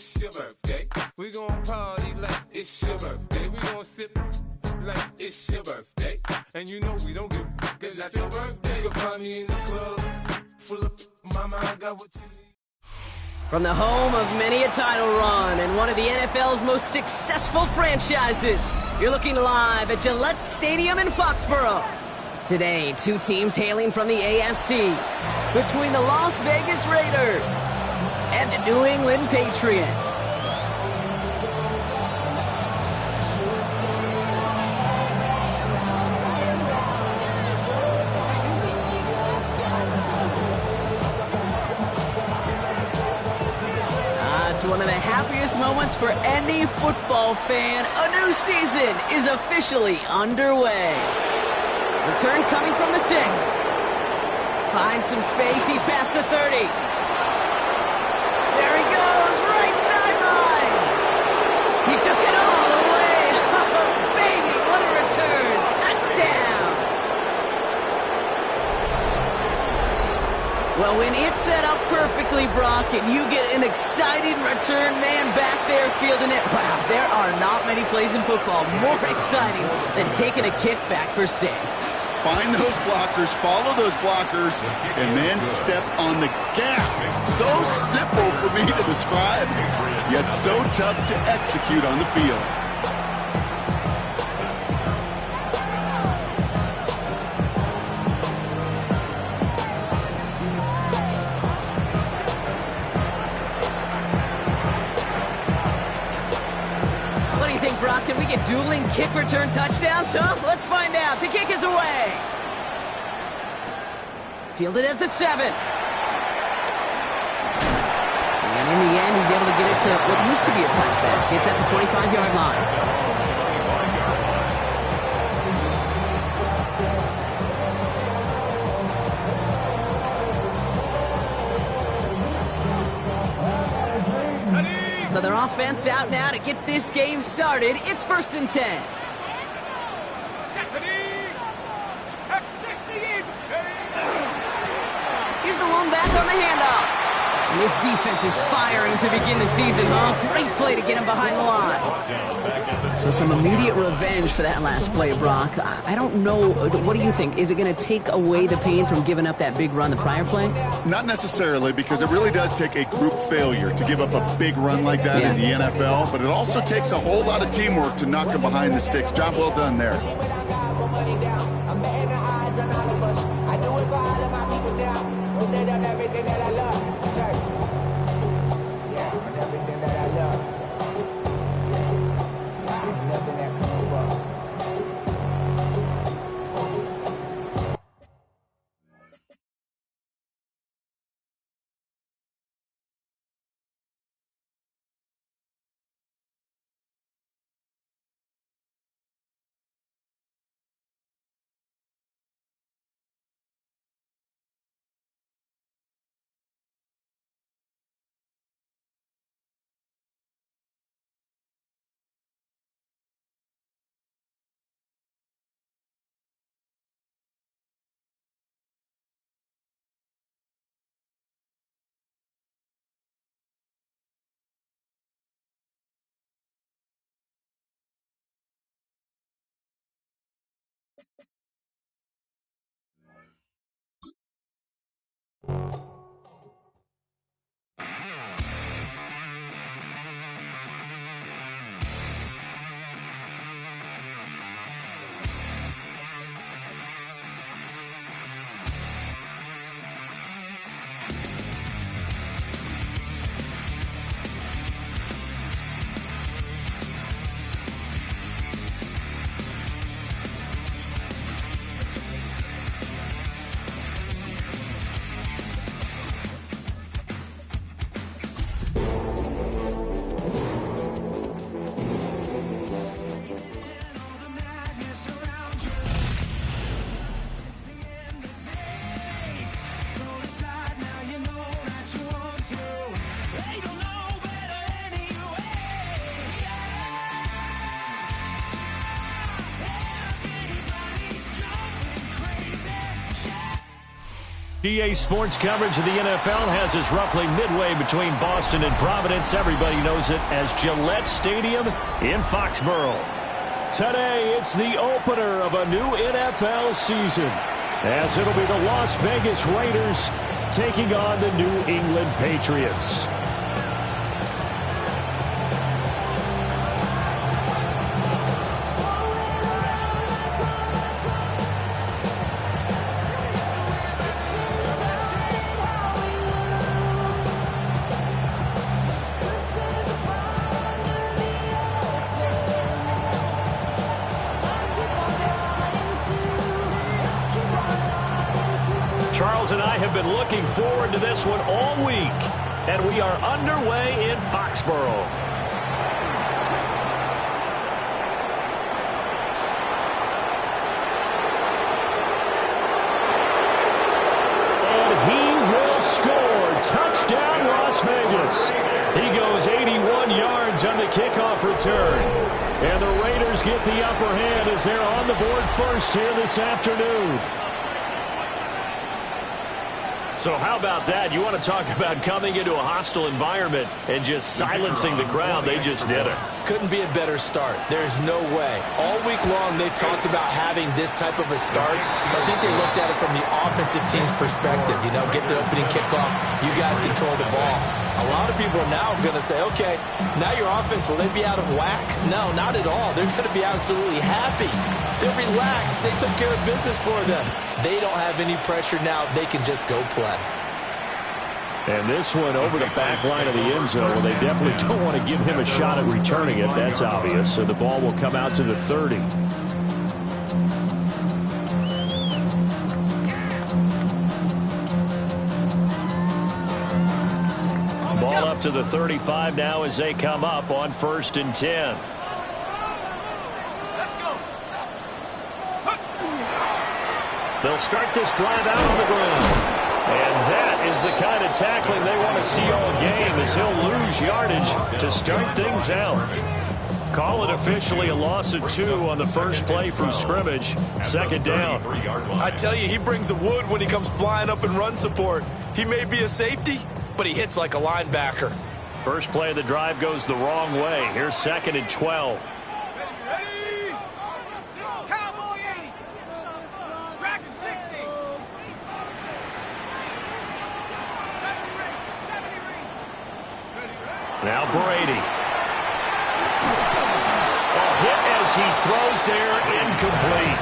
it's your birthday. We gon' party like it's your birthday. We gon' sip like it's your birthday. And you know we don't give a cause that's your birthday. You can find me in the club, full of mama, I got what you need. From the home of many a title run and one of the NFL's most successful franchises, you're looking live at Gillette Stadium in Foxborough. Today, two teams hailing from the AFC, between the Las Vegas Raiders and the New England Patriots. It's one of the happiest moments for any football fan. A new season is officially underway. Return coming from the 6. Finds some space. He's past the 30. There he goes. Right sideline. He took it all the way. Oh, baby, what a return. Touchdown. Well, when it's set up perfectly, Brock, and you get an exciting return man back there fielding it, wow, there are not many plays in football more exciting than taking a kick back for 6. Find those blockers, follow those blockers, and then step on the gas. So simple for me to describe, yet so tough to execute on the field. Brock, can we get dueling kick return touchdowns, huh? Let's find out. The kick is away. Fielded at the 7. And in the end, he's able to get it to what used to be a touchback. It's at the 25-yard line. So their offense out now to get this game started. It's 1st and 10. Here's the lone back on the handoff. And this defense is firing to begin the season, huh? Great play to get him behind the line. So some immediate revenge for that last play, Brock. I don't know. What do you think? Is it going to take away the pain from giving up that big run the prior play? Not necessarily, because it really does take a group failure to give up a big run like that in the NFL, but it also takes a whole lot of teamwork to knock him behind the sticks. Job well done there. EA Sports coverage of the NFL has us roughly midway between Boston and Providence. Everybody knows it as Gillette Stadium in Foxborough. Today, it's the opener of a new NFL season, as it'll be the Las Vegas Raiders taking on the New England Patriots. Charles and I have been looking forward to this one all week, and we are underway in Foxborough. And he will score. Touchdown, Las Vegas. He goes 81 yards on the kickoff return. And the Raiders get the upper hand as they're on the board first here this afternoon. So how about that? You want to talk about coming into a hostile environment and just silencing the crowd. They just did it. Couldn't be a better start. There's no way. All week long, they've talked about having this type of a start. But I think they looked at it from the offensive team's perspective. You know, get the opening kickoff. You guys control the ball. A lot of people are now going to say, okay, now your offense, will they be out of whack? No, not at all. They're going to be absolutely happy. They're relaxed. They took care of business for them. They don't have any pressure now. They can just go play. And this one over the back line of the end zone. Well, they definitely don't want to give him a shot at returning it. That's obvious. So the ball will come out to the 30. Ball up to the 35 now as they come up on 1st and 10. They'll start this drive out on the ground. And that is the kind of tackling they want to see all game, as he'll lose yardage to start things out. Call it officially a loss of 2 on the first play from scrimmage. 2nd down. I tell you, he brings the wood when he comes flying up in run support. He may be a safety, but he hits like a linebacker. First play of the drive goes the wrong way. Here's 2nd and 12. Now Brady. A hit as he throws there, incomplete.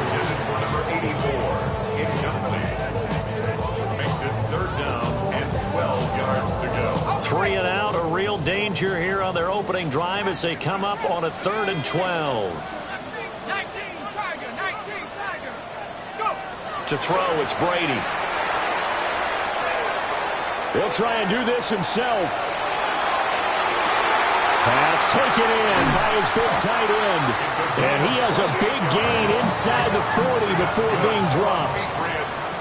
Intended for number 84, incomplete. Makes it 3rd down and 12 yards to go. 3 and out, a real danger here on their opening drive as they come up on a 3rd and 12. 19 Tiger. Go. To throw, it's Brady. He'll try and do this himself. Pass taken in by his big tight end. And he has a big gain inside the 40 before being dropped.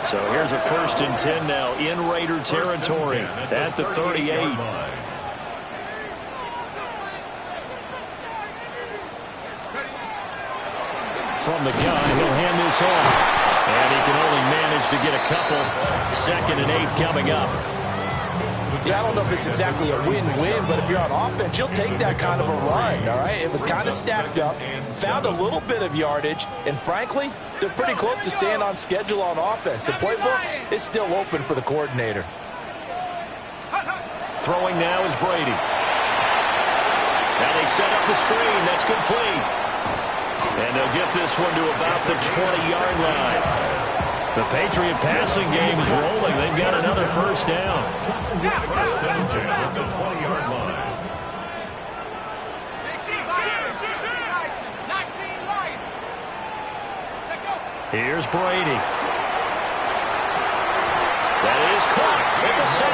So here's a 1st and 10 now in Raider territory at the 38. From the gun, he'll hand this off. And he can only manage to get a couple. 2nd and 8 coming up. Yeah, I don't know if it's exactly a win-win, but if you're on offense, you'll take that kind of a run, all right? It was kind of stacked up, found a little bit of yardage, and frankly, they're pretty close to staying on schedule on offense. The playbook is still open for the coordinator. Throwing now is Brady. Now they set up the screen. That's complete. And they'll get this one to about the 20-yard line. The Patriot passing game is rolling. They've got another 1st down. First down at the 20-yard line. Here's Brady. That is caught at the 7.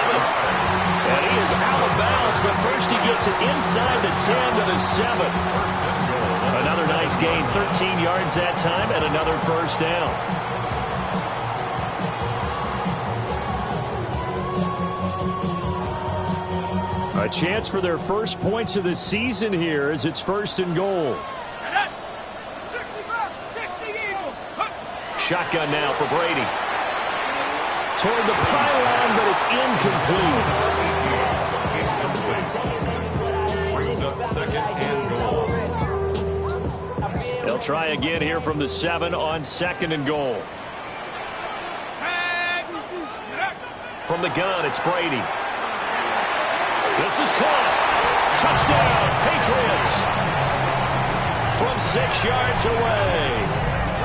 And he is out of bounds, but first he gets it inside the 10 to the 7. Another nice gain, 13 yards that time, and another 1st down. A chance for their first points of the season here as it's 1st and goal. Shotgun now for Brady. toward the pylon, but it's incomplete. Brings up second and goal. They'll try again here from the 7 on second and goal. From the gun, it's Brady. This is caught. Touchdown, Patriots. From 6 yards away.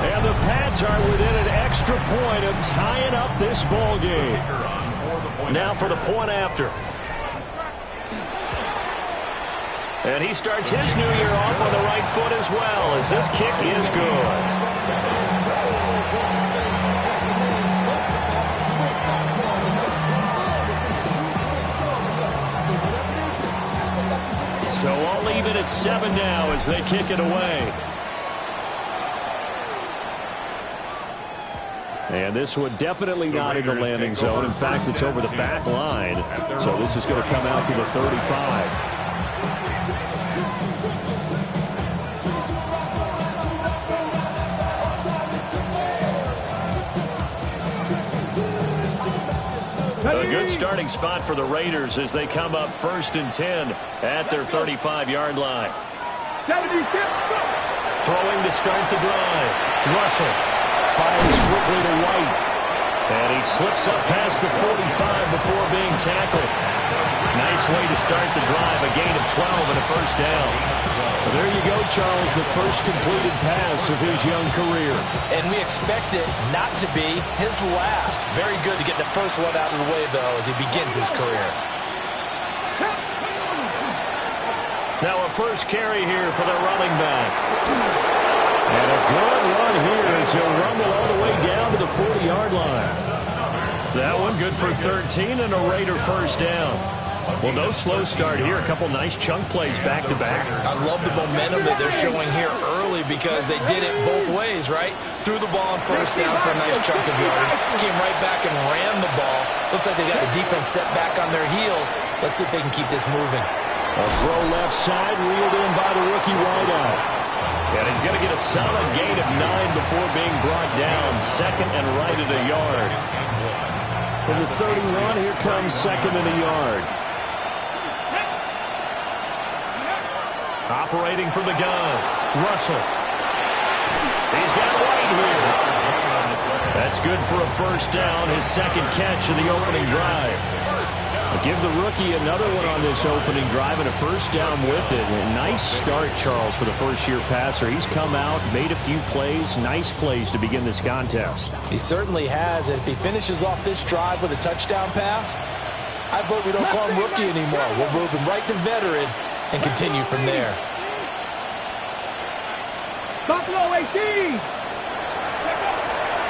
And the Pats are within an extra point of tying up this ball game. Now for the point after. And he starts his new year off on the right foot as well, as this kick is good. So I'll leave it at 7 now as they kick it away. And this one definitely not in the landing zone. In fact, it's over the back line. So this is going to come out to the 35. A good starting spot for the Raiders as they come up 1st and 10 at their 35-yard line. Throwing to start the drive. Russell fires quickly to White. And he slips up past the 45 before being tackled. Nice way to start the drive. A gain of 12 and a first down. Well, there you go, Charles, the first completed pass of his young career. And we expect it not to be his last. Very good to get the first one out of the way, though, as he begins his career. Now a first carry here for the running back. And a good run here as he'll rumble all the way down to the 40-yard line. That one good for 13 and a Raider first down. Well, no slow start here. A couple nice chunk plays back-to-back. I love the momentum that they're showing here early because they did it both ways, right? Threw the ball on first down for a nice chunk of yardage. Came right back and ran the ball. Looks like they got the defense set back on their heels. Let's see if they can keep this moving. A throw left side, reeled in by the rookie wideout. And he's going to get a solid gain of 9 before being brought down. Second and right at a yard. From the 31, here comes second and a yard. Operating from the gun, Russell. He's got White here. That's good for a first down, his second catch of the opening drive. I'll give the rookie another one on this opening drive and a first down with it. A nice start, Charles, for the first-year passer. He's come out, made a few plays, nice plays to begin this contest. He certainly has, and if he finishes off this drive with a touchdown pass, I vote we don't call him rookie anymore. We'll move him right to veteran and continue from there. Buffalo 18.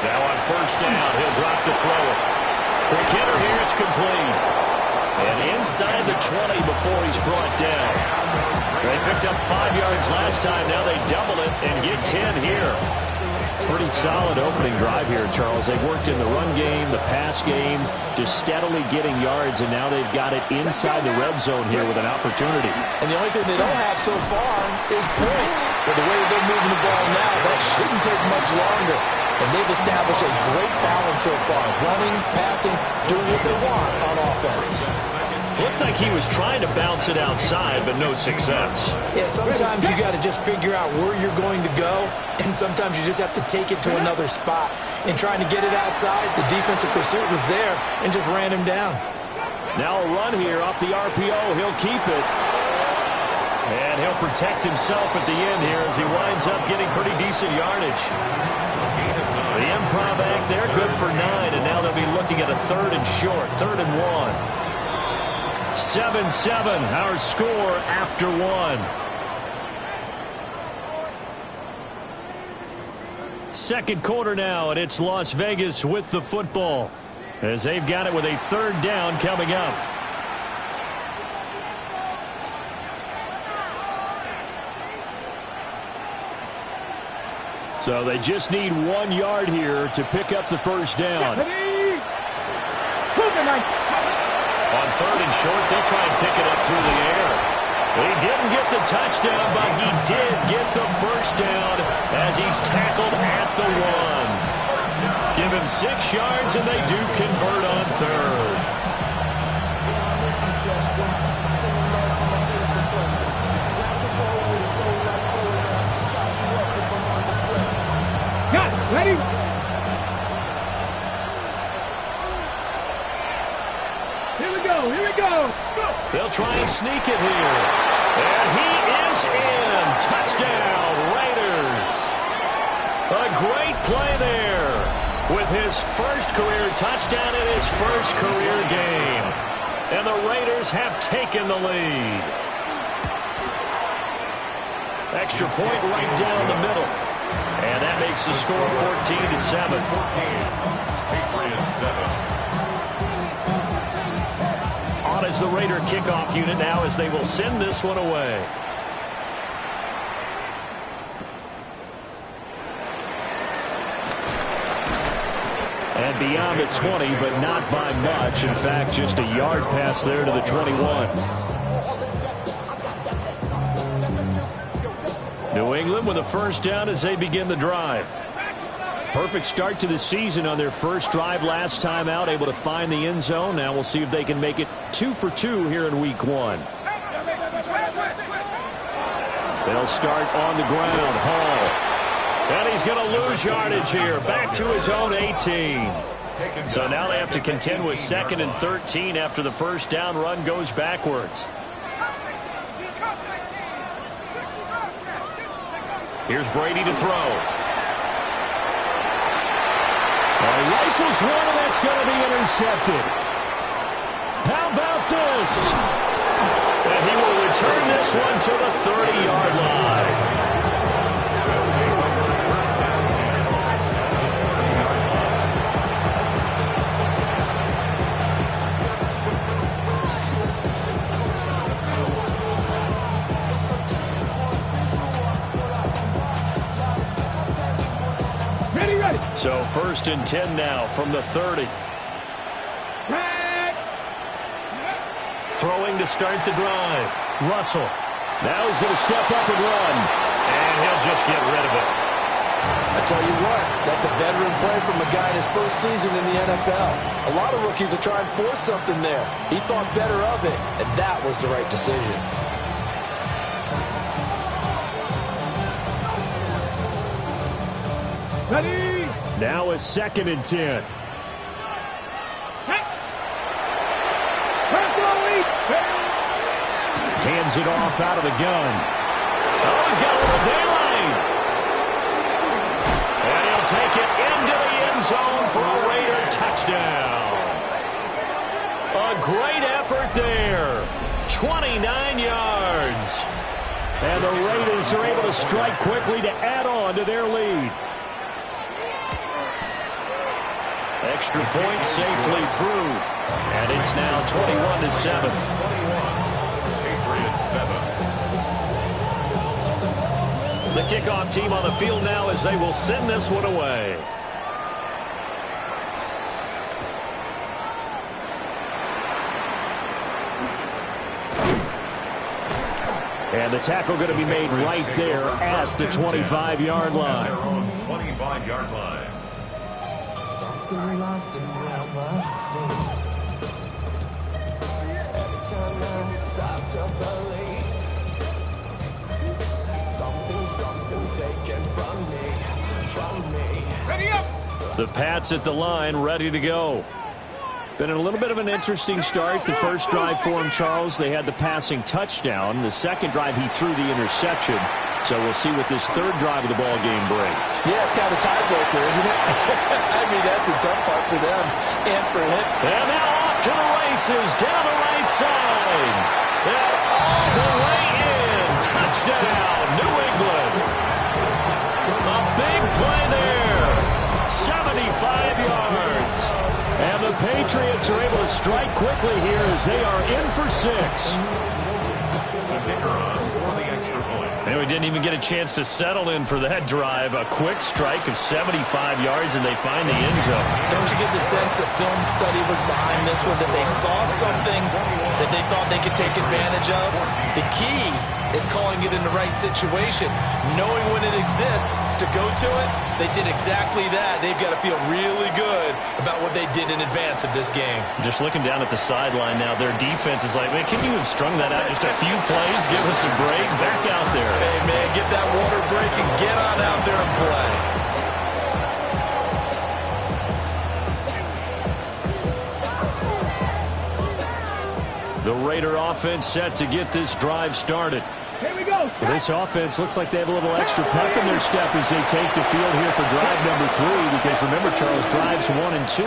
Now on first down, he'll drop the throw. Quick hitter here, it's complete. And inside the 20 before he's brought down. They picked up 5 yards last time. Now they double it and get 10 here. Pretty solid opening drive here, Charles. They've worked in the run game, the pass game, just steadily getting yards, and now they've got it inside the red zone here with an opportunity. And the only thing they don't have so far is points. But the way they're moving the ball now, that shouldn't take much longer. And they've established a great balance so far. Running, passing, doing what they want on offense. Looked like he was trying to bounce it outside, but no success. Yeah, sometimes you got to just figure out where you're going to go, and sometimes you just have to take it to another spot. In trying to get it outside, the defensive pursuit was there and just ran him down. Now a run here off the RPO. He'll keep it. And he'll protect himself at the end here as he winds up getting pretty decent yardage. The improv act there, good for 9, and now they'll be looking at a third and short, 3rd and 1. 7-7, our score after 1. Second quarter now, and it's Las Vegas with the football as they've got it with a 3rd down coming up. So they just need 1 yard here to pick up the first down. On 3rd and short, they'll try and pick it up through the air. He didn't get the touchdown, but he did get the first down as he's tackled at the 1. Give him 6 yards, and they do convert on third. Cut, ready? Here we go, here we go. Go. They'll try and sneak it here. And he is in. Touchdown, Raiders. A great play there with his first career touchdown in his first career game. And the Raiders have taken the lead. Extra point right down the middle. And that makes the score 14-7. Patriots 7. On as the Raider kickoff unit now as they will send this one away. And beyond the 20, but not by much. In fact, just a yard pass there to the 21. New England with a first down as they begin the drive. Perfect start to the season on their first drive last time out, able to find the end zone. Now we'll see if they can make it 2 for 2 here in week 1. They'll start on the ground. Hall. And he's going to lose yardage here. Back to his own 18. So now they have to contend with 2nd and 13 after the first down run goes backwards. Here's Brady to throw. Rifles one, and that's going to be intercepted. How about this? And he will return this one to the 30-yard line. So 1st and 10 now from the 30. Throwing to start the drive. Russell. Now he's going to step up and run. And he'll just get rid of it. I tell you what, that's a veteran play from a guy in his first season in the NFL. A lot of rookies are trying to force something there. He thought better of it, and that was the right decision. Ready? Now a 2nd and 10. Hands it off out of the gun. Oh, he's got a little daylight. And he'll take it into the end zone for a Raider touchdown. A great effort there. 29 yards. And the Raiders are able to strike quickly to add on to their lead. Extra point safely through. And it's now 21-7. Patriots 7. The kickoff team on the field now as they will send this one away. And the tackle going to be made right there at the 25-yard line. They're on 25-yard line. Ready up! The Pats at the line, ready to go. Been a little bit of an interesting start. The first drive for him, Charles, they had the passing touchdown. The second drive, he threw the interception. So we'll see what this third drive of the ball game brings. Yeah, it's kind of a tiebreaker, isn't it? I mean, that's the tough part for them and for him. And now off to the races down the right side. That's all the way in. Touchdown, New England. A big play there. 75 yards. And the Patriots are able to strike quickly here as they are in for 6. The kicker on for the extra point. And we didn't even get a chance to settle in for that drive. A quick strike of 75 yards, and they find the end zone. Don't you get the sense that film study was behind this one, that they saw something that they thought they could take advantage of? The key is calling it in the right situation. Knowing when it exists to go to it, they did exactly that. They've got to feel really good about what they did in advance of this game. Just looking down at the sideline now, their defense is like, man, can you have strung that out just a few plays? Give us a break. Back out there. Hey, man, get that water break and get on out there and play. The Raider offense set to get this drive started. Here we go. Well, this offense looks like they have a little extra pep in their step as they take the field here for drive number 3. Because remember, Charles, drives 1 and 2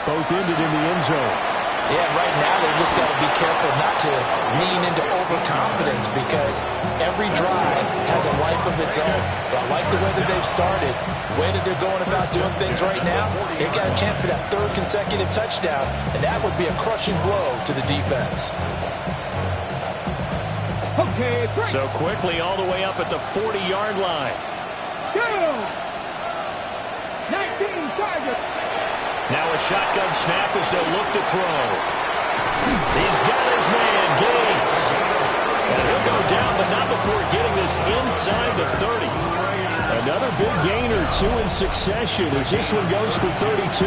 both ended in the end zone. Yeah, right now they just got to be careful not to lean into overconfidence because every drive has a life of its own. But I like the way that they've started, the way that they're going about doing things right now. They've got a chance for that 3rd consecutive touchdown, and that would be a crushing blow to the defense. Okay, break. So quickly all the way up at the 40-yard line. Go. 19 Tigers. Now a shotgun snap as they'll look to throw. He's got his man, Gates. And he'll go down, but not before getting this inside the 30. Another big gain or 2 in succession as this one goes for 32.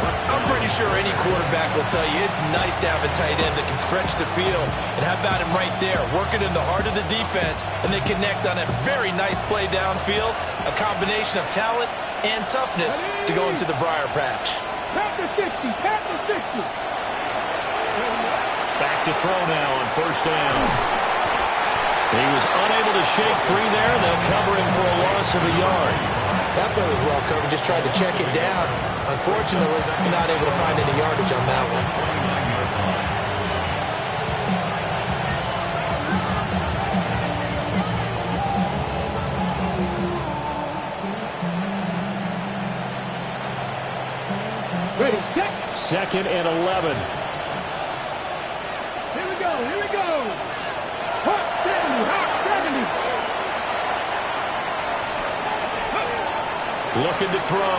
I'm pretty sure any quarterback will tell you it's nice to have a tight end that can stretch the field. And how about him right there, working in the heart of the defense, and they connect on a very nice play downfield, a combination of talent and toughness to go into the briar patch. Panther 60, Panther 60. Back to throw now on 1st down. He was unable to shake free there. They'll cover him for a loss of a yard. That play was well covered, just tried to check it down. Unfortunately, not able to find any yardage on that one. Ready, set. 2nd and 11. Here we go, here we go. Hot 70, hot 70. Looking to throw.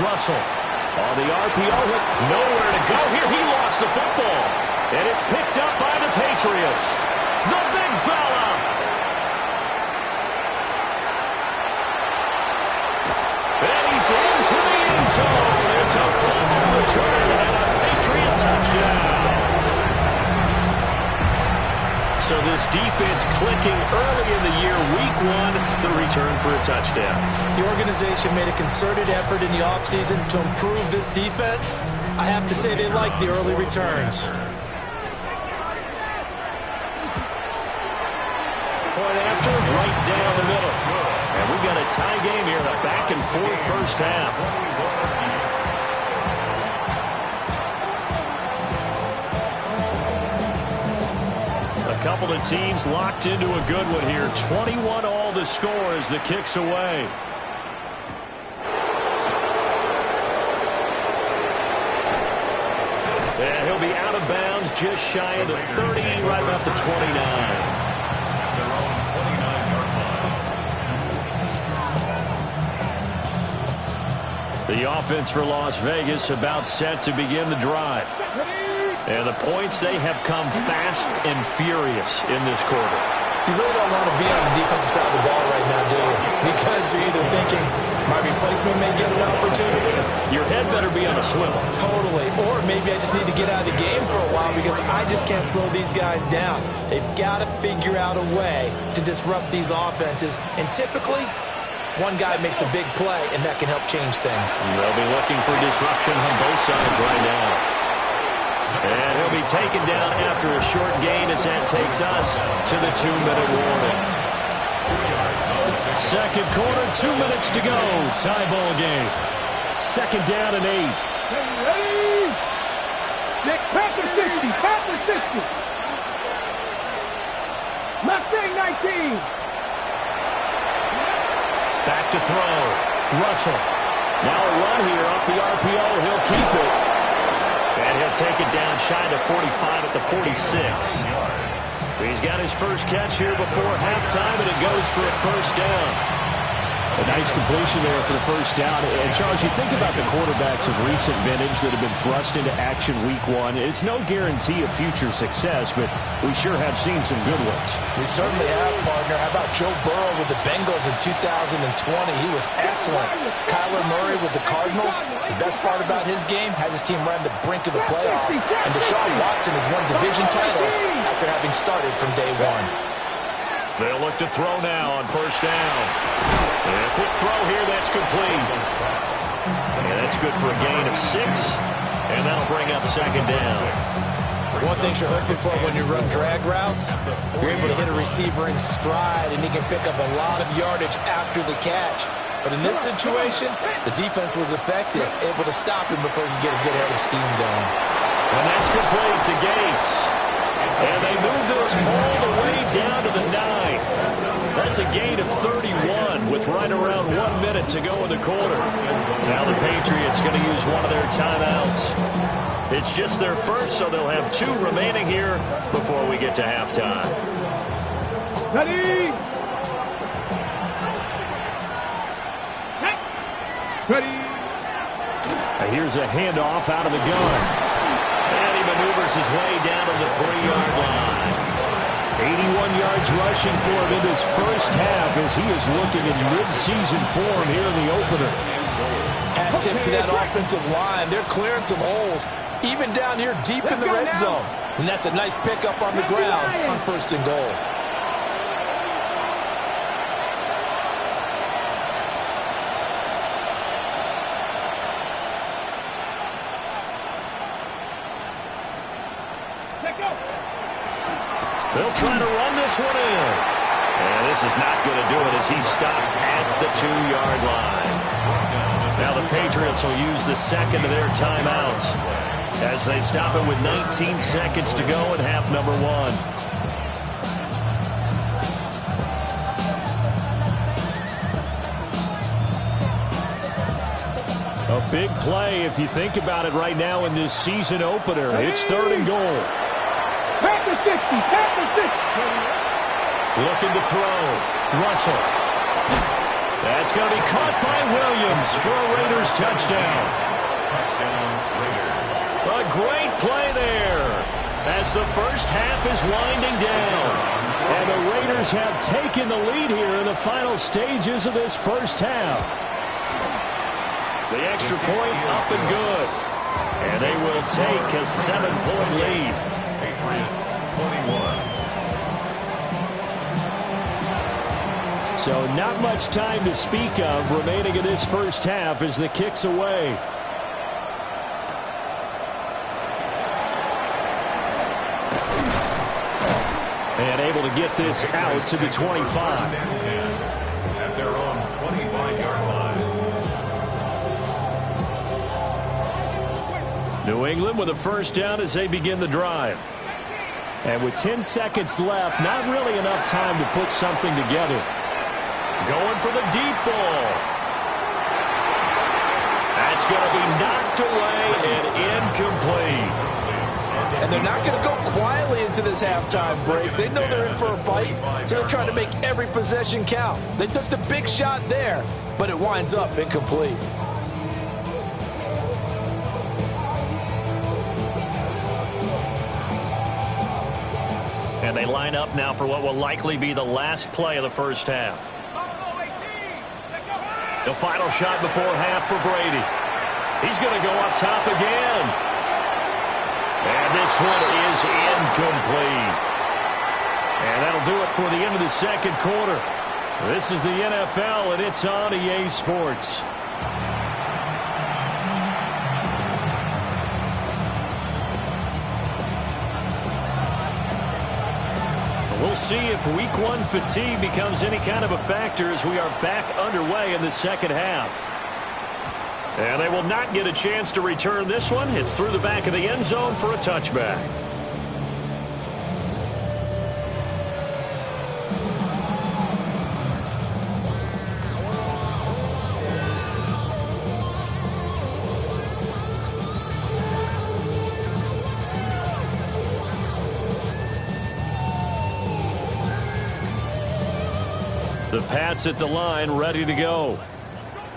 Russell on the RPO. Nowhere to go here. He lost the football. And it's picked up by the Patriots. The big fella. And he's into the end zone. It's a fumble return and a Patriot touchdown. So this defense clicking early in the year, week 1, the return for a touchdown. The organization made a concerted effort in the offseason to improve this defense. I have to say they like the early returns. Point after, right down the middle. And we've got a tie game here in a back-and-forth first half. A couple of teams locked into a good one here. 21 all the score as the kick's away. And he'll be out of bounds just shy of the 30, right about the 29. The offense for Las Vegas about set to begin the drive. And the points, they have come fast and furious in this quarter. You really don't want to be on the defensive side of the ball right now, do you? Because you're either thinking, my replacement may get an opportunity. Your head better be on a swivel. Totally. Or maybe I just need to get out of the game for a while because I just can't slow these guys down. They've got to figure out a way to disrupt these offenses. And typically, one guy makes a big play, and that can help change things. They'll be looking for disruption on both sides right now. And he'll be taken down after a short gain as that takes us to the 2-minute warning. Second quarter, 2 minutes to go. Tie ball game. 2nd down and 8. Ready? Panther 60, Panther 60. Mustang 19. Back to throw. Russell. Now a run here off the RPO. He'll keep it. And he'll take it down shy to 45 at the 46. He's got his first catch here before halftime, and it goes for a 1st down. A nice completion there for the first down. And, Charles, you think about the quarterbacks of recent vintage that have been thrust into action week one. It's no guarantee of future success, but we sure have seen some good ones. We certainly have, partner. How about Joe Burrow with the Bengals in 2020? He was excellent. Kyler Murray with the Cardinals. The best part about his game, has his team right on the brink of the playoffs. And Deshaun Watson has won division titles after having started from day one. They'll look to throw now on first down. And a quick throw here, that's complete. And that's good for a gain of 6. And that'll bring up second down. One thing you're hoping for when you run drag routes, you're able to hit a receiver in stride, and he can pick up a lot of yardage after the catch. But in this situation, the defense was effective, able to stop him before he could get a good head of steam going. And that's complete to Gates. And they move this all the way down to the 9. That's a gain of 31 with right around 1 minute to go in the quarter. Now the Patriots going to use one of their timeouts. It's just their first, so they'll have 2 remaining here before we get to halftime. Ready? Ready? Here's a handoff out of the gun. And he maneuvers his way down to the 3-yard line. 81 yards rushing for him in this first half as he is looking in mid-season form here in the opener. Hat tip to that offensive line. They're clearing some holes, even down here deep in the red zone. And that's a nice pickup on the ground on first and goal. They'll try to run this one in. And this is not going to do it as he's stopped at the 2-yard line. Now the Patriots will use the second of their timeouts as they stop it with 19 seconds to go in half number 1. A big play if you think about it right now in this season opener. It's 3rd and goal. Back to 60, back to 60. Looking to throw. Russell. That's going to be caught by Williams for a Raiders touchdown. A great play there as the first half is winding down. And the Raiders have taken the lead here in the final stages of this first half. The extra point up and good. And they will take a 7-point lead. Patriots 21. So not much time to speak of remaining in this first half as the kick's away. And able to get this out to the 25. At their own 25-yard line. New England with a first down as they begin the drive. And with 10 seconds left, not really enough time to put something together. Going for the deep ball. That's going to be knocked away and incomplete. And they're not going to go quietly into this halftime break. They know they're in for a fight, so they're trying to make every possession count. They took the big shot there, but it winds up incomplete. And they line up now for what will likely be the last play of the first half. The final shot before half for Brady. He's going to go up top again. And this one is incomplete. And that'll do it for the end of the second quarter. This is the NFL, and it's on EA Sports. We'll see if week one fatigue becomes any kind of a factor as we are back underway in the second half. And they will not get a chance to return this one. It's through the back of the end zone for a touchback. The Pats at the line, ready to go.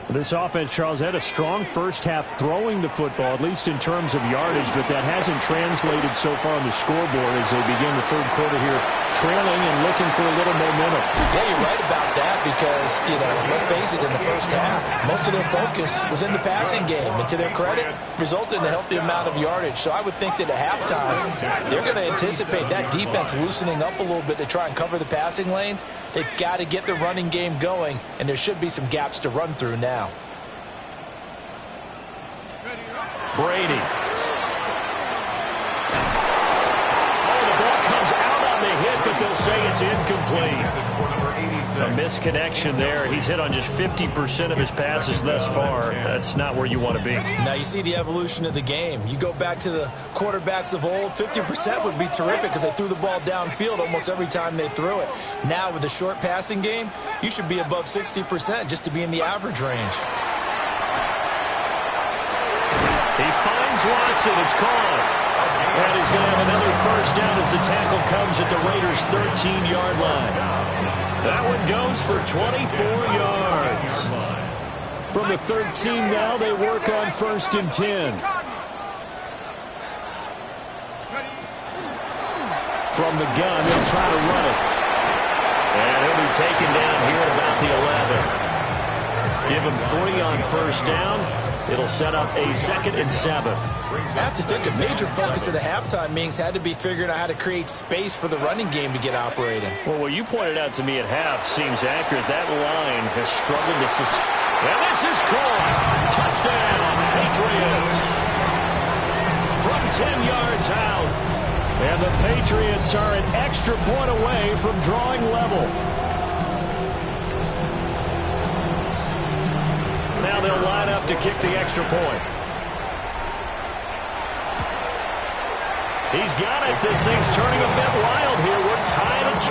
This offense, Charles, had a strong first half throwing the football, at least in terms of yardage, but that hasn't translated so far on the scoreboard as they begin the third quarter here, trailing and looking for a little momentum. Yeah, you're right about that because, let's face it, in the first half, most of their focus was in the passing game, and to their credit, resulted in a healthy amount of yardage. So I would think that at halftime, they're going to anticipate that defense loosening up a little bit to try and cover the passing lanes. They've got to get the running game going, and there should be some gaps to run through now. Brady. Oh, the ball comes out on the hit, but they'll say it's incomplete. A misconnection there. He's hit on just 50% of his passes thus far. That's not where you want to be. Now you see the evolution of the game. You go back to the quarterbacks of old, 50% would be terrific because they threw the ball downfield almost every time they threw it. Now with the short passing game, you should be above 60% just to be in the average range. He finds Watson. It's caught. And he's going to have another first down as the tackle comes at the Raiders' 13-yard line. That one goes for 24 yards. From the 13 now, they work on 1st and 10. From the gun, they'll try to run it. And he'll be taken down here at about the 11. Give him 3 on first down. It'll set up a 2nd and 7. I have to think a major focus of the halftime meetings had to be figuring out how to create space for the running game to get operating. Well, what you pointed out to me at half seems accurate. That line has struggled to sustain. And this is caught. Touchdown, Patriots. From 10 yards out. And the Patriots are an extra point away from drawing level. Now they'll line up to kick the extra point. He's got it. This thing's turning a bit wild here. We're tied at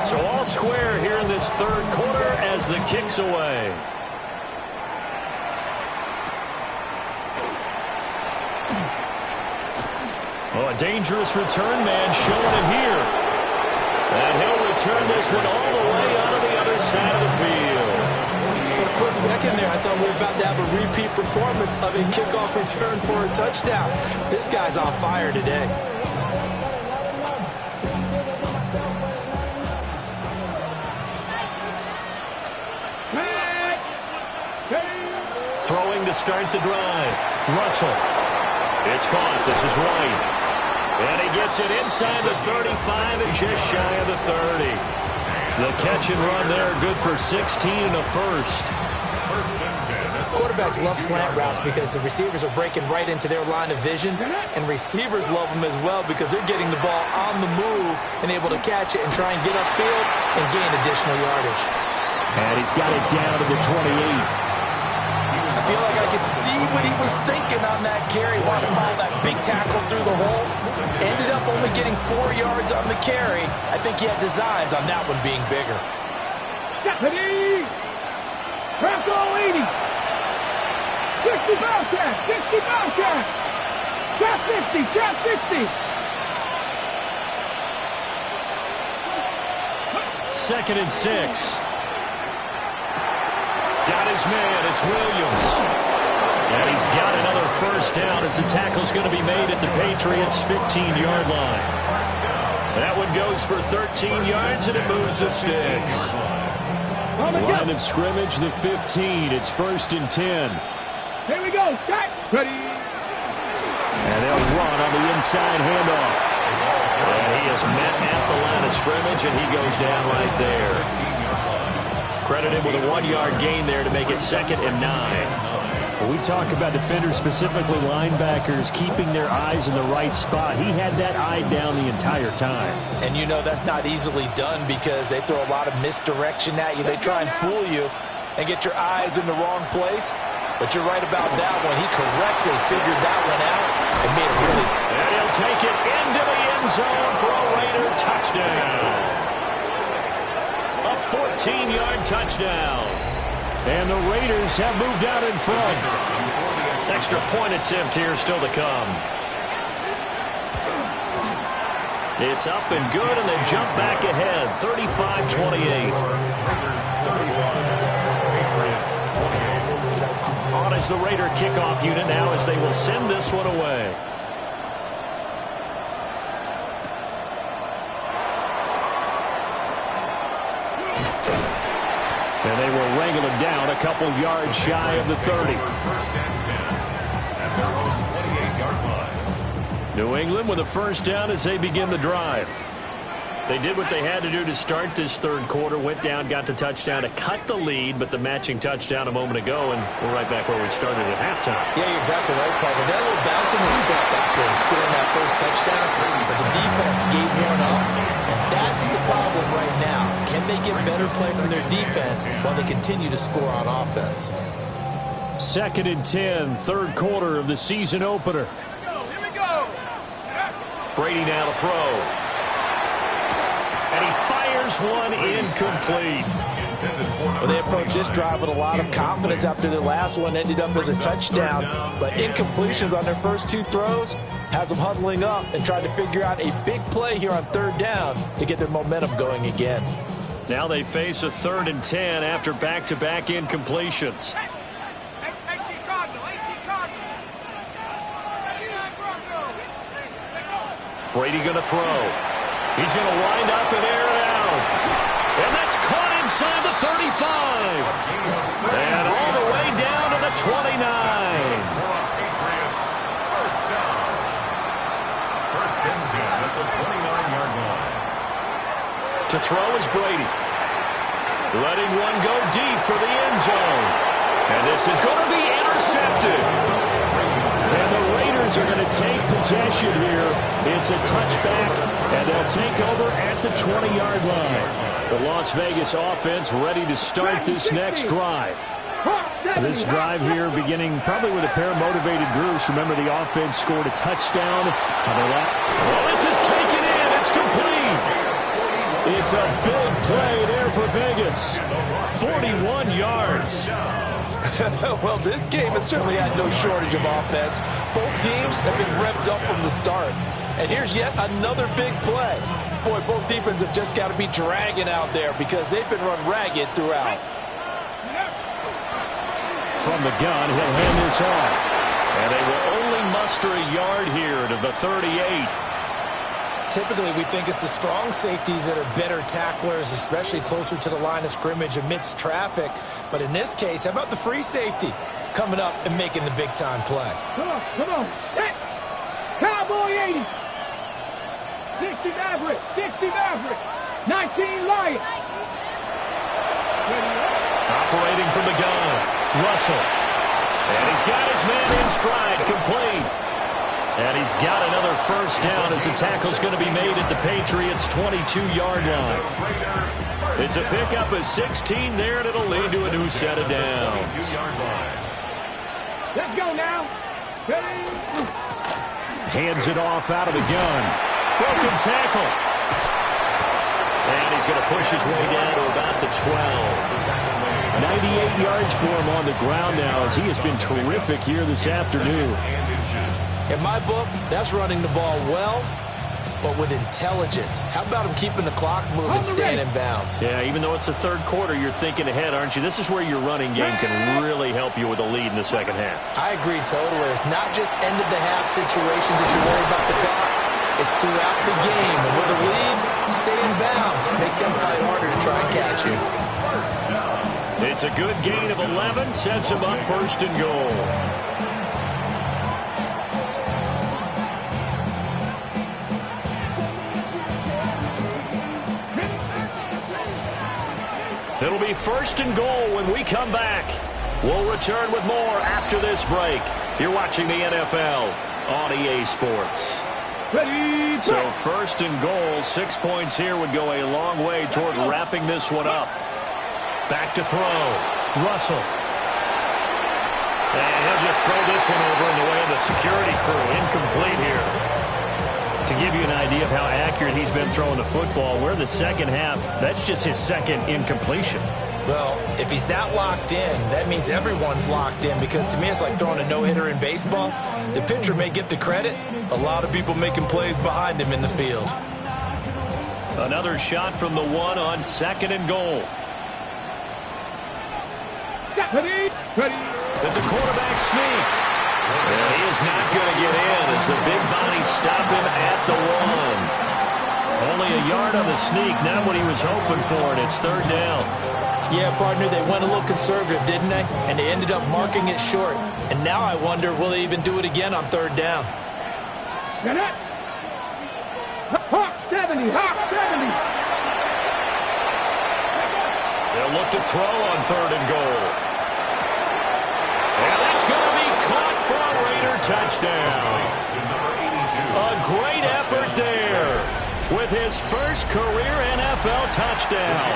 28. So all square here in this third quarter as the kick's away. Oh, a dangerous return man showing it here. And he'll return this one all the way out of the other side of the field. For a quick second there, I thought we were about to have a repeat performance of a kickoff return for a touchdown. This guy's on fire today. Throwing to start the drive. Russell. It's caught. This is White. And he gets it inside the 35 and just shy of the 30. The catch and run there, good for 16 and a first. Quarterbacks love slant routes because the receivers are breaking right into their line of vision, and receivers love them as well because they're getting the ball on the move and able to catch it and try and get upfield and gain additional yardage. And he's got it down to the 28. I feel like I could see what he was thinking on that carry. Wanted to follow that big tackle through the hole. Ended up only getting 4 yards on the carry. I think he had designs on that one being bigger. Deputy! Crack all 80! 60 Bobcat! 60 Bobcat! Shot 50! Shot 50! Second and 6. Got his man. It's Williams. And he's got another first down as the tackle's going to be made at the Patriots' 15-yard line. That one goes for 13 yards, and it moves the sticks. Line of scrimmage, the 15. It's 1st and 10. Here we go. Start. Ready. And they'll run on the inside handoff. And he is met at the line of scrimmage, and he goes down right there. Credited with a 1-yard gain there to make it 2nd and 9. When we talk about defenders, specifically linebackers, keeping their eyes in the right spot, he had that eye down the entire time. And you know that's not easily done because they throw a lot of misdirection at you. They try and fool you and get your eyes in the wrong place. But you're right about that one. He correctly figured that one out and made it really. And he'll take it into the end zone for a Raider touchdown. A 14-yard touchdown. And the Raiders have moved out in front. Extra point attempt here still to come. It's up and good, and they jump back ahead, 35-28. On is the Raider kickoff unit now as they will send this one away. And they will wrangle it down a couple yards shy of the 30. New England with a first down as they begin the drive. They did what they had to do to start this third quarter. Went down, got the touchdown to cut the lead, but the matching touchdown a moment ago, and we're right back where we started at halftime. Yeah, you're exactly right, Paul. They got a little bounce in their step after scoring that first touchdown, but the defense gave one up, and that's the problem right now. Can they get better play from their defense while they continue to score on offense? 2nd and 10, third quarter of the season opener. Here we go. Brady now to throw. And he fires one incomplete. Well, they approached this drive with a lot of confidence after their last one ended up as a touchdown. But incompletions on their first two throws has them huddling up and trying to figure out a big play here on third down to get their momentum going again. Now they face a 3rd and 10 after back-to-back incompletions. Brady going to throw. He's going to wind up and air it out. And that's caught inside the 35. And all the way down to the 29. First and 10 at the 29-yard line. To throw is Brady. Letting one go deep for the end zone. And this is going to be intercepted. And the Raiders are going to take possession here. It's a touchback, and they'll take over at the 20-yard line. The Las Vegas offense ready to start this next drive. This drive here beginning probably with a pair of motivated groups. Remember, the offense scored a touchdown. Well, this is taken in. It's complete. It's a big play there for Vegas. 41 yards. Well, this game has certainly had no shortage of offense. Both teams have been revved up from the start. And here's yet another big play. Boy, both defenses have just got to be dragging out there because they've been run ragged throughout. From the gun, he'll hand this off. And they will only muster a yard here to the 38. Typically, we think it's the strong safeties that are better tacklers, especially closer to the line of scrimmage amidst traffic. But in this case, how about the free safety coming up and making the big-time play? Come on. Set. Cowboy 80. 60 Maverick. 60 Maverick. 19 Lion. Operating from the gun, Russell. And he's got his man in stride, complete. And he's got another first down as the tackle's going to be made at the Patriots' 22-yard line. It's a pickup of 16 there, and it'll lead to a new set of downs. Let's go now. Hands it off out of the gun. Broken tackle. And he's going to push his way down to about the 12. 98 yards for him on the ground now as he has been terrific here this afternoon. In my book, that's running the ball well, but with intelligence. How about him keeping the clock moving, staying in bounds? Yeah, even though it's the third quarter, you're thinking ahead, aren't you? This is where your running game can really help you with a lead in the second half. I agree totally. It's not just end-of-the-half situations that you're worried about the clock. It's throughout the game. And with a lead, stay in bounds. Make them fight harder to try and catch you. It's a good gain of 11, sets him up 1st and goal. It'll be 1st and goal when we come back. We'll return with more after this break. You're watching the NFL on EA Sports. So 1st and goal, 6 points here would go a long way toward wrapping this one up. Back to throw. Russell. And he'll just throw this one over in the way of the security crew. Incomplete here. To give you an idea of how accurate he's been throwing the football, we're the second half. That's just his second incompletion. Well, if he's that locked in, that means everyone's locked in, because to me it's like throwing a no-hitter in baseball. The pitcher may get the credit, a lot of people making plays behind him in the field. Another shot from the 1 on 2nd and goal. It's a quarterback sneak. And he is not going to get in as the big bodies stop him at the 1. Only a yard on the sneak, not what he was hoping for, and it's 3rd down. Yeah, partner, they went a little conservative, didn't they? And they ended up marking it short. And now I wonder, will they even do it again on 3rd down? Get it? Hawk 70, Hawk 70. They'll look to throw on 3rd and goal. And that's going to be caught for a Raider touchdown. A great effort there with his first career NFL touchdown.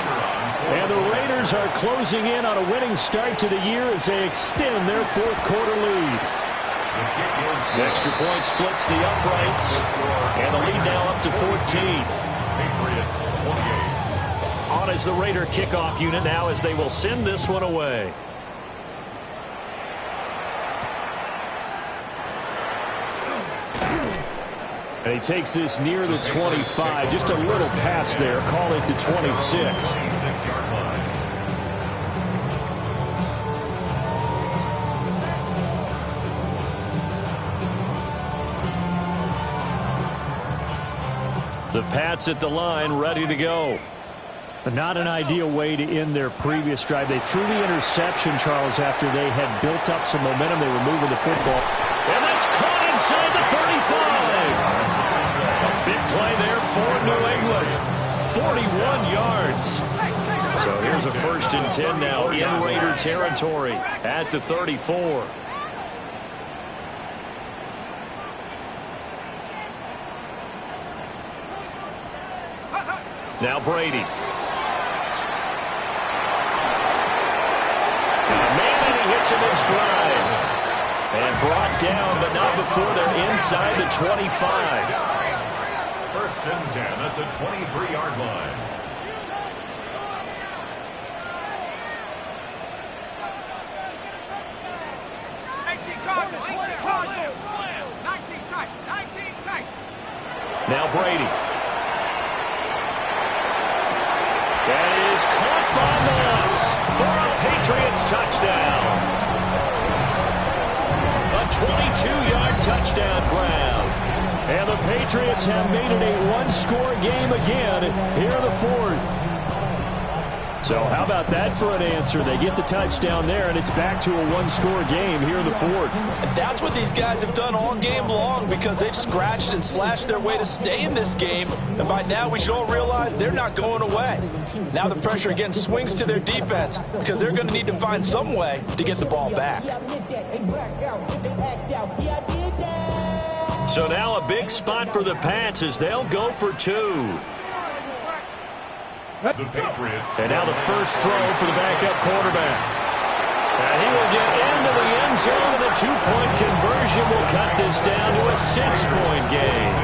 And the Raiders are closing in on a winning start to the year as they extend their 4th quarter lead. The extra point splits the uprights, and the lead now up to 14. Patriots 28. On is the Raider kickoff unit now as they will send this one away. And he takes this near the 25. Just a little pass there. Call it the 26. The Pats at the line, ready to go. But not an ideal way to end their previous drive. They threw the interception, Charles, after they had built up some momentum. They were moving the football. And that's caught inside the 35. A big play there for New England. 41 yards. So here's a 1st and 10 now in Raider territory at the 34. Now Brady. Hits him in stride. And brought down, but not before they're inside the 25. 1st and 10 at the 23-yard line. Now Brady. That is caught by Moss for a Patriots touchdown. A 22-yard touchdown grab. And the Patriots have made it a one-score game again here in the 4th. So how about that for an answer? They get the touchdown there, and it's back to a one-score game here in the 4th. And that's what these guys have done all game long because they've scratched and slashed their way to stay in this game. And by now, we should all realize they're not going away. Now the pressure again swings to their defense because they're going to need to find some way to get the ball back. So now a big spot for the Pats as they'll go for 2. The Patriots. And now the first throw for the backup quarterback. And he will get into the end zone, and the 2-point conversion will cut this down to a 6-point game.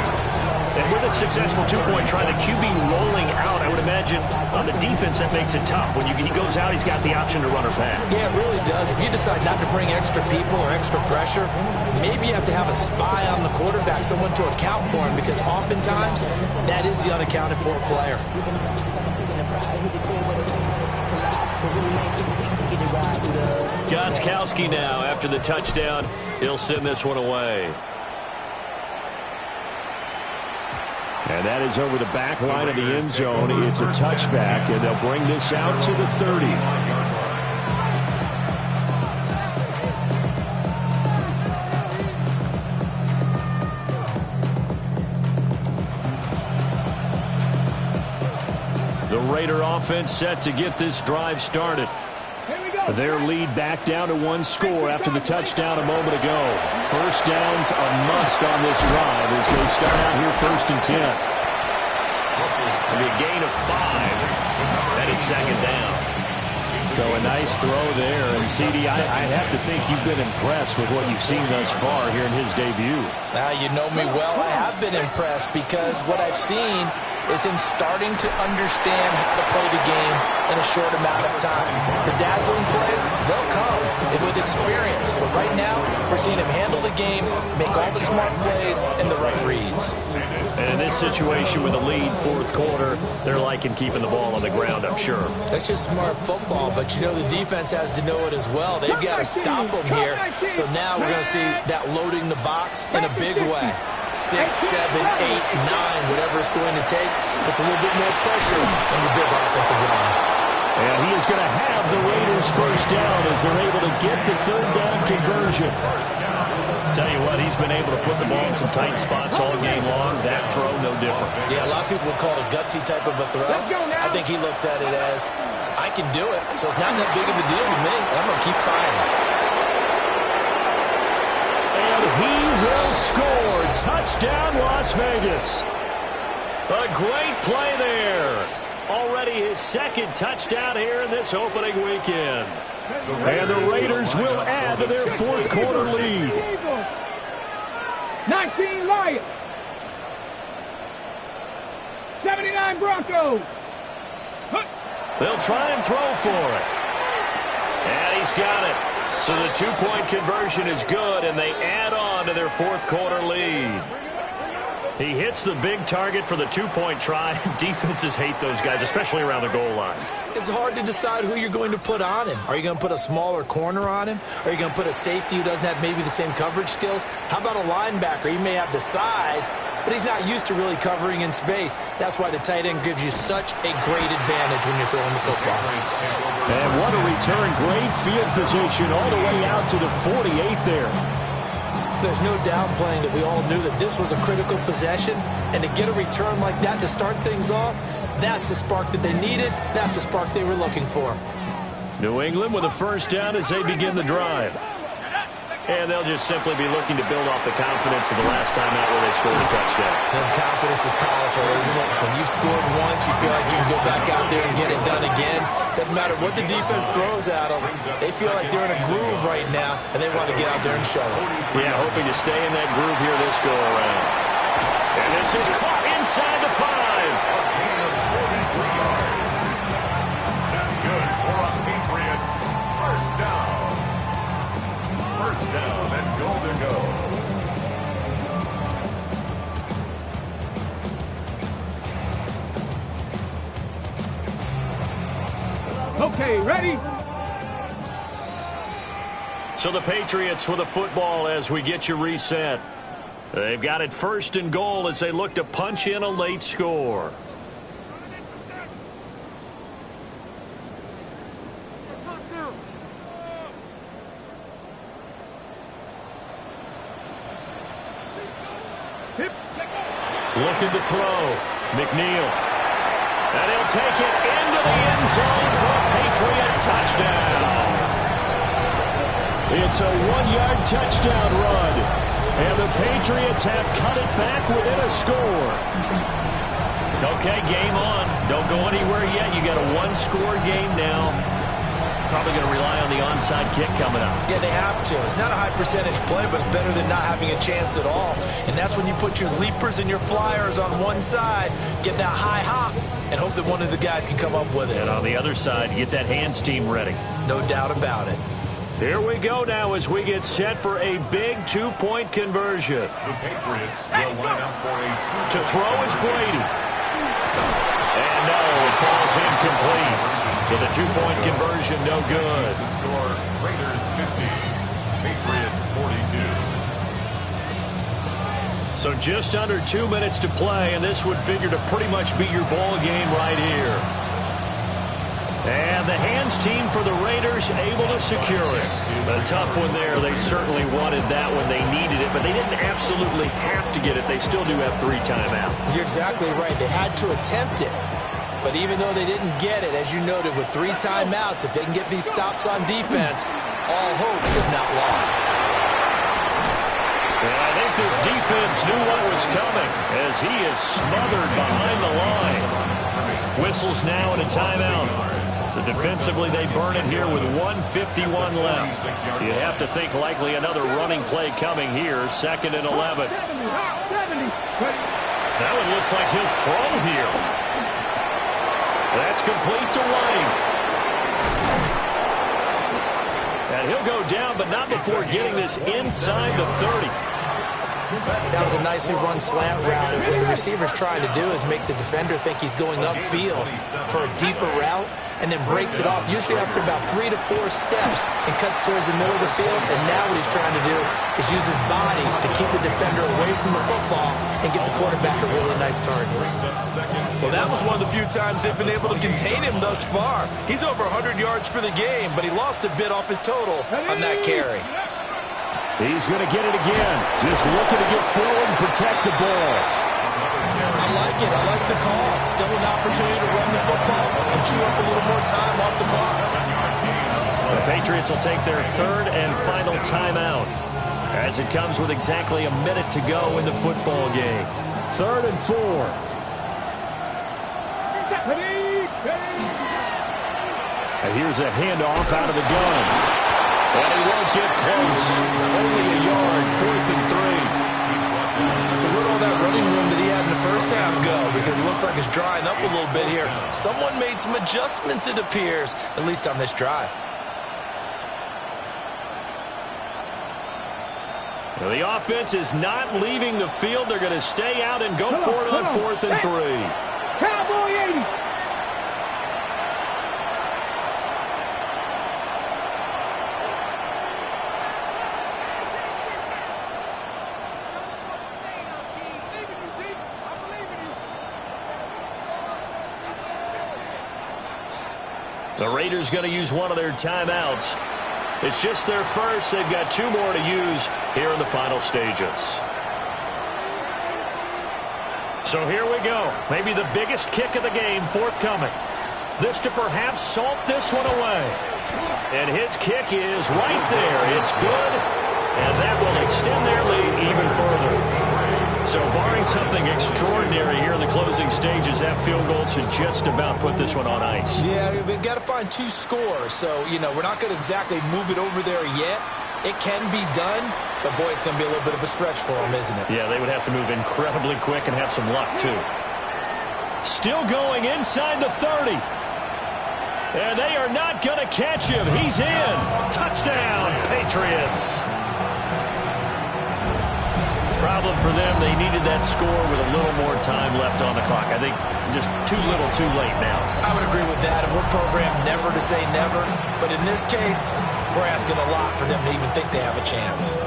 And with a successful 2-point try, the QB rolling out, I would imagine on the defense that makes it tough. When he goes out, he's got the option to run or pass. Yeah, it really does. If you decide not to bring extra people or extra pressure, maybe you have to have a spy on the quarterback, someone to account for him, because oftentimes that is the unaccounted for player. Gostkowski now after the touchdown. He'll send this one away. And that is over the back line of the end zone. It's a touchback, and they'll bring this out to the 30. The Raider offense set to get this drive started. Their lead back down to 1 score after the touchdown a moment ago. First down's a must on this drive as they start out here 1st and 10. It'll be a gain of 5. Then it's 2nd down. So a nice throw there. And CD, I have to think you've been impressed with what you've seen thus far here in his debut. Now, you know me well. I have been impressed because what I've seen is him starting to understand how to play the game in a short amount of time. The dazzling plays, they'll come with experience. But right now, we're seeing him handle the game, make all the smart plays, and the right reads. And in this situation with the lead, fourth quarter, they're liking keeping the ball on the ground, I'm sure. That's just smart football, but you know the defense has to know it as well. They've got to stop them here. So now we're going to see that loading the box in a big way. 6, 7, 8, 9, whatever it's going to take, puts a little bit more pressure on your big offensive line. And he is going to have the Raiders first down as they're able to get the third down conversion. Tell you what, he's been able to put the ball in some tight spots all game long. That throw, no different. Yeah, a lot of people would call it a gutsy type of a throw. I think he looks at it as, I can do it, so it's not that big of a deal to me, and I'm going to keep firing. And he will score. Touchdown, Las Vegas. A great play there. Already his second touchdown here in this opening weekend. And the Raiders will add to their fourth quarter lead. 19 Lions. 79 Broncos. They'll try and throw for it. And he's got it. So the two-point conversion is good, and they add on to their fourth quarter lead. He hits the big target for the two-point try. Defenses hate those guys, especially around the goal line. It's hard to decide who you're going to put on him. Are you going to put a smaller corner on him? Are you going to put a safety who doesn't have maybe the same coverage skills? How about a linebacker? He may have the size, but he's not used to really covering in space. That's why the tight end gives you such a great advantage when you're throwing the football. And what a return. Great field position all the way out to the 48 there. There's no downplaying that we all knew that this was a critical possession, and to get a return like that to start things off, that's the spark that they needed. That's the spark they were looking for. New England with a first down as they begin the drive. And they'll just simply be looking to build off the confidence of the last time out where they scored a touchdown. And confidence is powerful, isn't it? When you've scored once, you feel like you can go back out there and get it done again. Doesn't matter what the defense throws at them. They feel like they're in a groove right now, and they want to get out there and show it. Yeah, hoping to stay in that groove here this go-around. And this is caught inside the 5. That's good for a Patriots first down. First down and goal to go. Okay, ready? So the Patriots with a football as we get you reset. They've got it first and goal as they look to punch in a late score. Looking to throw. McNeil. And he'll take it into the end zone for a Patriot touchdown. It's a 1-yard touchdown run. And the Patriots have cut it back within a score. Okay, game on. Don't go anywhere yet. You got a one-score game now. Probably going to rely on the onside kick coming up. Yeah, they have to. It's not a high percentage play, but it's better than not having a chance at all. And that's when you put your leapers and your flyers on one side, get that high hop, and hope that one of the guys can come up with it. And on the other side, get that hands team ready. No doubt about it. Here we go now as we get set for a big two-point conversion. The Patriots will line up for a To throw is Brady. And no, it falls incomplete. So the two-point conversion, no good. The score, Raiders 50, Patriots 42. So just under 2 minutes to play, and this would figure to pretty much be your ball game right here. And the hands team for the Raiders able to secure it. A tough one there. They certainly wanted that when they needed it, but they didn't absolutely have to get it. They still do have 3 timeouts. You're exactly right. They had to attempt it. But even though they didn't get it, as you noted, with 3 timeouts, if they can get these stops on defense, all hope is not lost. And I think this defense knew what was coming as he is smothered behind the line. Whistles now and a timeout. So defensively, they burn it here with 1:51 left. You have to think likely another running play coming here, 2nd and 11. That one looks like he'll throw here. That's complete to White. And he'll go down, but not before getting this inside the 30. That was a nicely run slant route. And what the receiver's trying to do is make the defender think he's going upfield for a deeper route and then breaks it off, usually after about 3 to 4 steps, and cuts towards the middle of the field. And now what he's trying to do is use his body to keep the defender away from the football and get the quarterback a really nice target. Well, that was one of the few times they've been able to contain him thus far. He's over 100 yards for the game, but he lost a bit off his total on that carry. He's going to get it again. Just looking to get forward and protect the ball. I like it. I like the call. Still an opportunity to run the football and chew up a little more time off the clock. The Patriots will take their third and final timeout as it comes with exactly a minute to go in the football game. 3rd and 4. And here's a handoff out of the gun. And he won't get close. Only a yard, 4th and 3. So where'd all that running room that he had in the first half go? Because it looks like it's drying up a little bit here. Someone made some adjustments, it appears, at least on this drive. Well, the offense is not leaving the field. They're going to stay out and go for it on 4th and 3. Cowboy 80. The Raiders going to use one of their timeouts. It's just their first. They've got 2 more to use here in the final stages. So here we go. Maybe the biggest kick of the game forthcoming. This to perhaps salt this one away. And his kick is right there. It's good. And that will extend their lead even further. So barring something extraordinary here in the closing stages, that field goal should just about put this one on ice. Yeah, we've got to find 2 scores. So, you know, we're not going to exactly move it over there yet. It can be done, but, boy, it's going to be a little bit of a stretch for them, isn't it? Yeah, they would have to move incredibly quick and have some luck, too. Still going inside the 30. And they are not going to catch him. He's in. Touchdown, Patriots. Problem for them, they needed that score with a little more time left on the clock. I think just too little too late now. I would agree with that, and we're programmed never to say never. But in this case, we're asking a lot for them to even think they have a chance.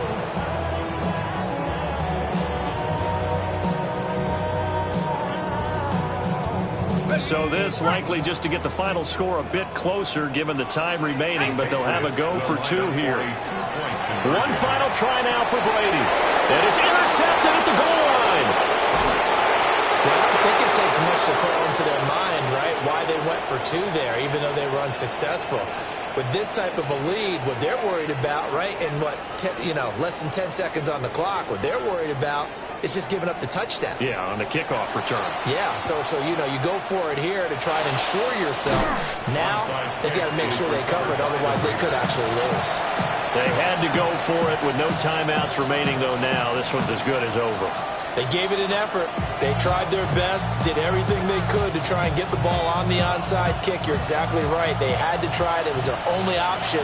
So this likely just to get the final score a bit closer given the time remaining, but they'll have a go for 2 here. One final try now for Brady. And it's intercepted at the goal line. Well, I don't think it takes much to put into their mind, right, why they went for 2 there, even though they were unsuccessful. With this type of a lead, what they're worried about, right, and less than 10 seconds on the clock, what they're worried about is just giving up the touchdown. Yeah, on the kickoff return. Yeah, so you go for it here to try and ensure yourself. Now, they've got to make sure they cover it, otherwise they could actually lose. They had to go for it with no timeouts remaining, though, now. This one's as good as over. They gave it an effort. They tried their best, did everything they could to try and get the ball on the onside kick. You're exactly right. They had to try it. It was their only option.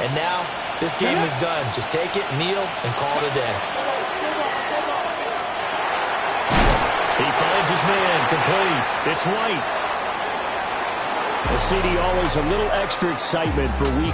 And now this game is done. Just take it, kneel, and call it a day. He finds his man, complete. It's White. The CD always a little extra excitement for week